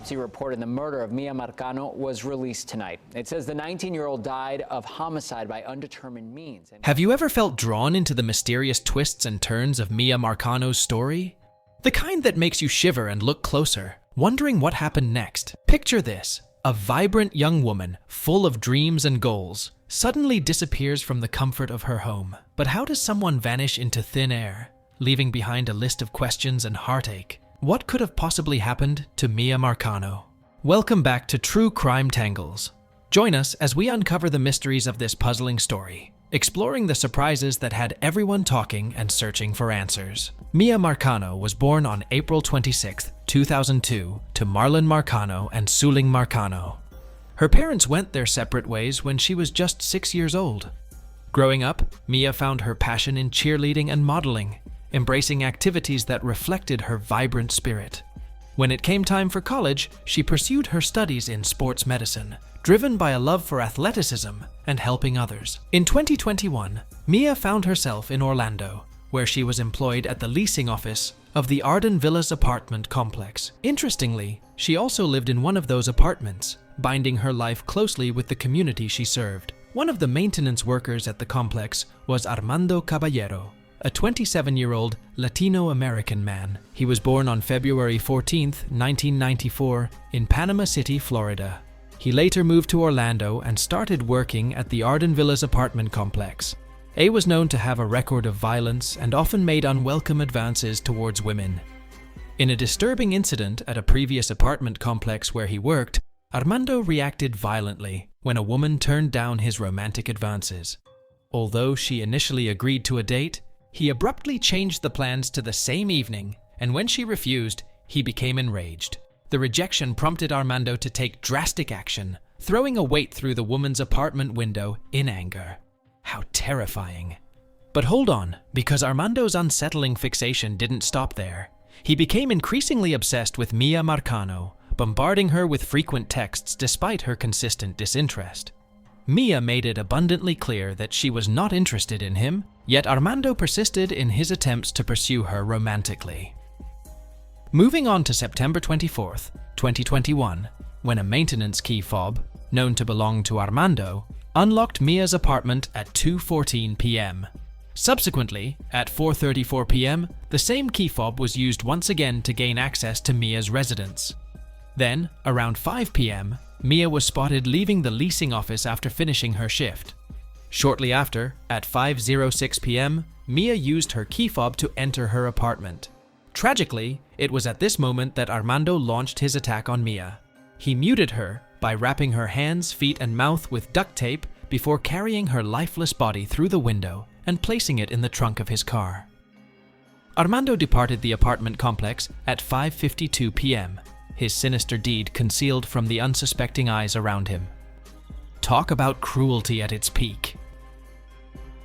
Autopsy report in the murder of Miya Marcano was released tonight. It says the 19-year-old died of homicide by undetermined means. Have you ever felt drawn into the mysterious twists and turns of Miya Marcano's story? The kind that makes you shiver and look closer, wondering what happened next. Picture this: a vibrant young woman, full of dreams and goals, suddenly disappears from the comfort of her home. But how does someone vanish into thin air, leaving behind a list of questions and heartache? What could have possibly happened to Miya Marcano? Welcome back to True Crime Tangles. Join us as we uncover the mysteries of this puzzling story, exploring the surprises that had everyone talking and searching for answers. Miya Marcano was born on April 26, 2002, to Marlon Marcano and Suling Marcano. Her parents went their separate ways when she was just 6 years old. Growing up, Miya found her passion in cheerleading and modeling, embracing activities that reflected her vibrant spirit. When it came time for college, she pursued her studies in sports medicine, driven by a love for athleticism and helping others. In 2021, Miya found herself in Orlando, where she was employed at the leasing office of the Arden Villas apartment complex. Interestingly, she also lived in one of those apartments, binding her life closely with the community she served. One of the maintenance workers at the complex was Armando Caballero, a 27-year-old Latino-American man. He was born on February 14, 1994, in Panama City, Florida. He later moved to Orlando and started working at the Arden Villas apartment complex. A was known to have a record of violence and often made unwelcome advances towards women. In a disturbing incident at a previous apartment complex where he worked, Armando reacted violently when a woman turned down his romantic advances. Although she initially agreed to a date, he abruptly changed the plans to the same evening, and when she refused, he became enraged. The rejection prompted Armando to take drastic action, throwing a weight through the woman's apartment window in anger. How terrifying. But hold on, because Armando's unsettling fixation didn't stop there. He became increasingly obsessed with Miya Marcano, bombarding her with frequent texts despite her consistent disinterest. Miya made it abundantly clear that she was not interested in him, yet Armando persisted in his attempts to pursue her romantically. Moving on to September 24, 2021, when a maintenance key fob, known to belong to Armando, unlocked Miya's apartment at 2:14 p.m. Subsequently, at 4:34 p.m., the same key fob was used once again to gain access to Miya's residence. Then, around 5 p.m., Miya was spotted leaving the leasing office after finishing her shift. Shortly after, at 5:06 p.m., Miya used her key fob to enter her apartment. Tragically, it was at this moment that Armando launched his attack on Miya. He muted her by wrapping her hands, feet, and mouth with duct tape before carrying her lifeless body through the window and placing it in the trunk of his car. Armando departed the apartment complex at 5:52 p.m., his sinister deed concealed from the unsuspecting eyes around him. Talk about cruelty at its peak.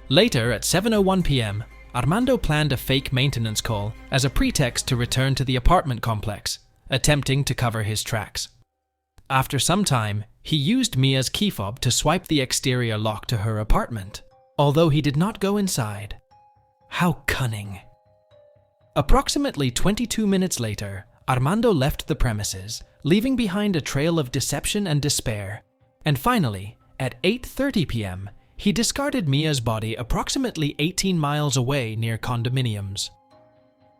Later, at 7:01 p.m., Armando planned a fake maintenance call as a pretext to return to the apartment complex, attempting to cover his tracks. After some time, he used Miya's key fob to swipe the exterior lock to her apartment, although he did not go inside. How cunning. Approximately 22 minutes later, Armando left the premises, leaving behind a trail of deception and despair. And finally, at 8:30 p.m., he discarded Miya's body approximately 18 miles away near condominiums.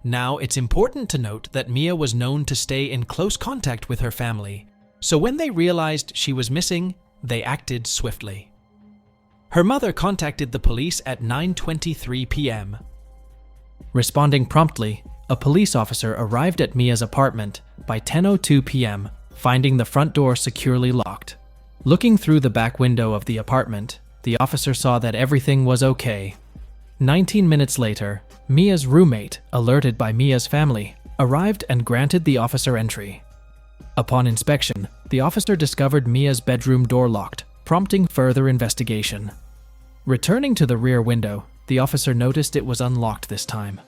Now, it's important to note that Miya was known to stay in close contact with her family, so when they realized she was missing, they acted swiftly. Her mother contacted the police at 9:23 p.m. Responding promptly, a police officer arrived at Miya's apartment by 10:02 p.m., finding the front door securely locked. Looking through the back window of the apartment, the officer saw that everything was okay. 19 minutes later, Miya's roommate, alerted by Miya's family, arrived and granted the officer entry. Upon inspection, the officer discovered Miya's bedroom door locked, prompting further investigation. Returning to the rear window, the officer noticed it was unlocked this time.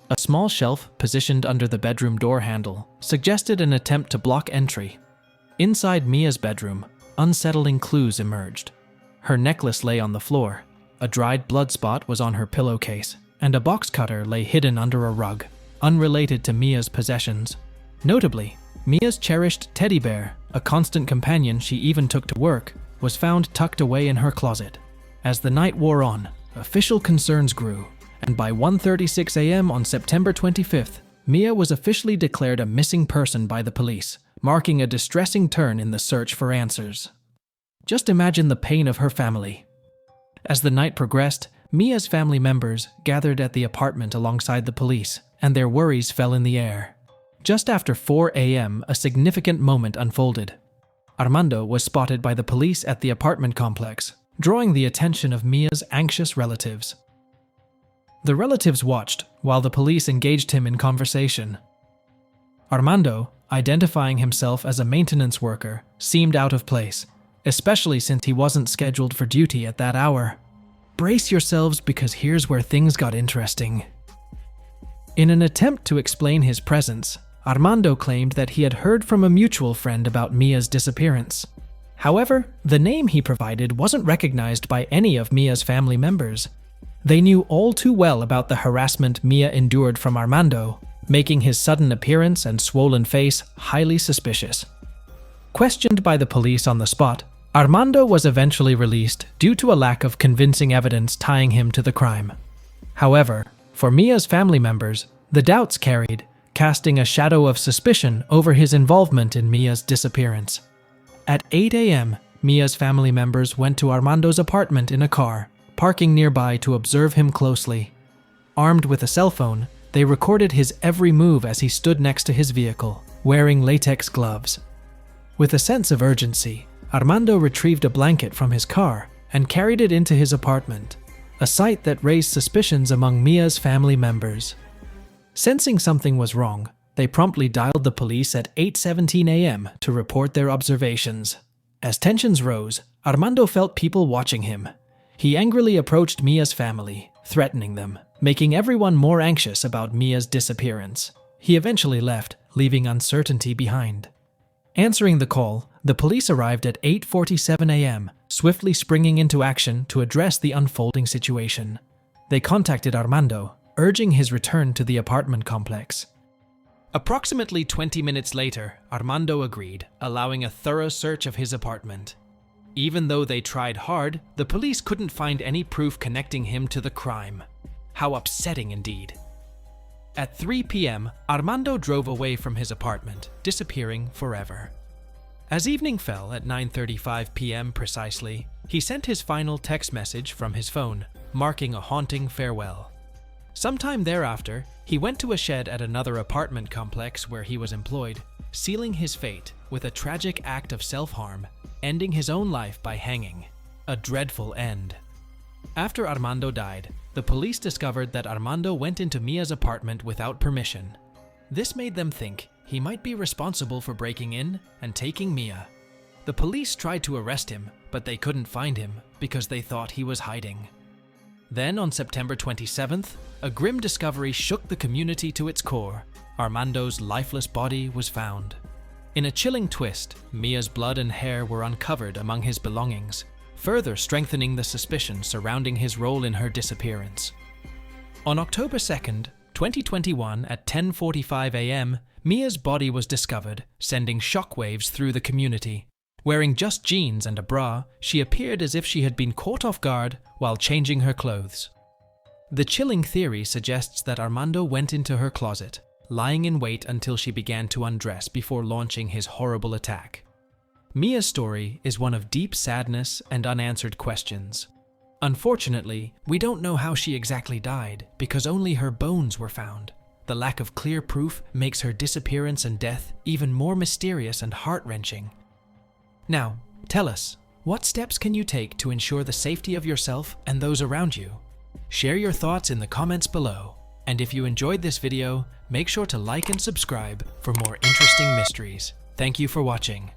A small shelf positioned under the bedroom door handle suggested an attempt to block entry. Inside Miya's bedroom, unsettling clues emerged. Her necklace lay on the floor, a dried blood spot was on her pillowcase, and a box cutter lay hidden under a rug, unrelated to Miya's possessions. Notably, Mia's cherished teddy bear, a constant companion she even took to work, was found tucked away in her closet. As the night wore on, official concerns grew, and by 1:36 a.m. on September 25th, Miya was officially declared a missing person by the police, marking a distressing turn in the search for answers. Just imagine the pain of her family. As the night progressed, Mia's family members gathered at the apartment alongside the police, and their worries fell in the air. Just after 4 a.m., a significant moment unfolded. Armando was spotted by the police at the apartment complex, drawing the attention of Mia's anxious relatives. The relatives watched while the police engaged him in conversation. Armando, identifying himself as a maintenance worker, seemed out of place, especially since he wasn't scheduled for duty at that hour. Brace yourselves, because here's where things got interesting. In an attempt to explain his presence, Armando claimed that he had heard from a mutual friend about Mia's disappearance. However, the name he provided wasn't recognized by any of Mia's family members. They knew all too well about the harassment Miya endured from Armando, making his sudden appearance and swollen face highly suspicious. Questioned by the police on the spot, Armando was eventually released due to a lack of convincing evidence tying him to the crime. However, for Mia's family members, the doubts carried, casting a shadow of suspicion over his involvement in Mia's disappearance. At 8 a.m., Mia's family members went to Armando's apartment in a car, parking nearby to observe him closely. Armed with a cell phone, they recorded his every move as he stood next to his vehicle, wearing latex gloves. With a sense of urgency, Armando retrieved a blanket from his car and carried it into his apartment, a sight that raised suspicions among Mia's family members. Sensing something was wrong, they promptly dialed the police at 8:17 a.m. to report their observations. As tensions rose, Armando felt people watching him. He angrily approached Mia's family, threatening them, making everyone more anxious about Mia's disappearance. He eventually left, leaving uncertainty behind. Answering the call, the police arrived at 8:47 a.m., swiftly springing into action to address the unfolding situation. They contacted Armando, urging his return to the apartment complex. Approximately 20 minutes later, Armando agreed, allowing a thorough search of his apartment. Even though they tried hard, the police couldn't find any proof connecting him to the crime. How upsetting indeed. At 3 p.m., Armando drove away from his apartment, disappearing forever. As evening fell at 9:35 p.m. precisely, he sent his final text message from his phone, marking a haunting farewell. Sometime thereafter, he went to a shed at another apartment complex where he was employed, sealing his fate with a tragic act of self-harm, ending his own life by hanging. A dreadful end. After Armando died, the police discovered that Armando went into Mia's apartment without permission. This made them think he might be responsible for breaking in and taking Miya. The police tried to arrest him, but they couldn't find him because they thought he was hiding. Then on September 27th, a grim discovery shook the community to its core. Armando's lifeless body was found. In a chilling twist, Mia's blood and hair were uncovered among his belongings, further strengthening the suspicion surrounding his role in her disappearance. On October 2nd, 2021 at 10:45 a.m., Mia's body was discovered, sending shockwaves through the community. Wearing just jeans and a bra, she appeared as if she had been caught off guard while changing her clothes. The chilling theory suggests that Armando went into her closet, lying in wait until she began to undress before launching his horrible attack. Mia's story is one of deep sadness and unanswered questions. Unfortunately, we don't know how she exactly died because only her bones were found. The lack of clear proof makes her disappearance and death even more mysterious and heart-wrenching. Now, tell us, what steps can you take to ensure the safety of yourself and those around you? Share your thoughts in the comments below. And if you enjoyed this video, make sure to like and subscribe for more interesting mysteries. Thank you for watching.